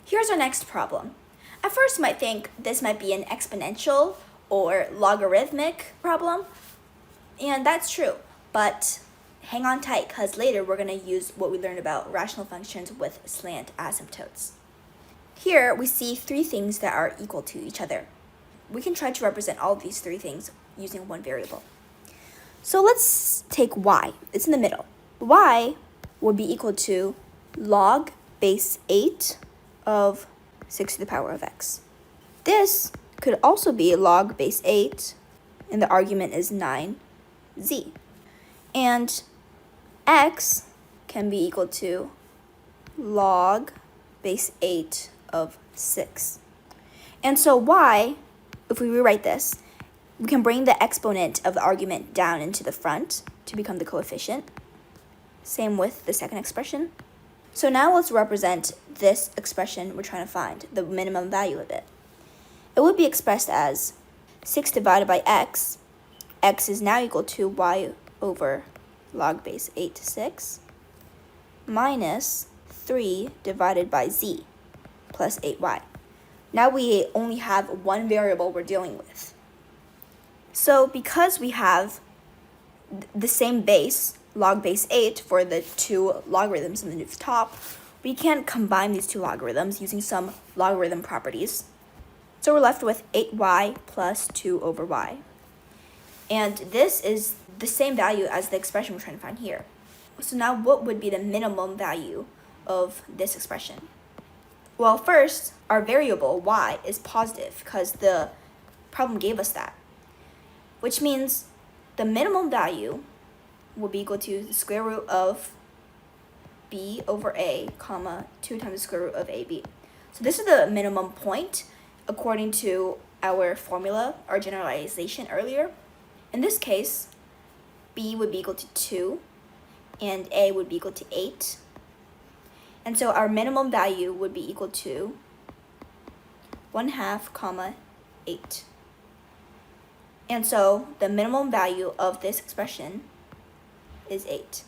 Here's our next problem. At first, you might think this might be an exponential or logarithmic problem, and that's true, but hang on tight because later we're going to use what we learned about rational functions with slant asymptotes. Here we see three things that are equal to each other. We can try to represent all of these three things using one variable. So let's take y. It's in the middle. Y would be equal to log base 8 of 6 to the power of x. This could also be log base 8, and the argument is 9z. And x can be equal to log base 8 of 6. And so y, if we rewrite this, we can bring the exponent of the argument down into the front to become the coefficient. Same with the second expression. So now let's represent this expression we're trying to find, the minimum value of it. It would be expressed as 6 divided by x. X is now equal to y over log base 8 to 6 minus 3 divided by z plus 8y. Now we only have one variable we're dealing with. So because we have the same base, log base 8, for the two logarithms in the top, we can combine these two logarithms using some logarithm properties. So we're left with 8y plus 2 over y. And this is the same value as the expression we're trying to find here. So now what would be the minimum value of this expression? Well, first, our variable y is positive because the problem gave us that, which means the minimum value will be equal to the square root of b over a, comma, 2 times the square root of ab. So this is the minimum point according to our formula, our generalization earlier. In this case, b would be equal to 2 and a would be equal to 8. And so our minimum value would be equal to 1/2, comma, 8. And so the minimum value of this expression is 8.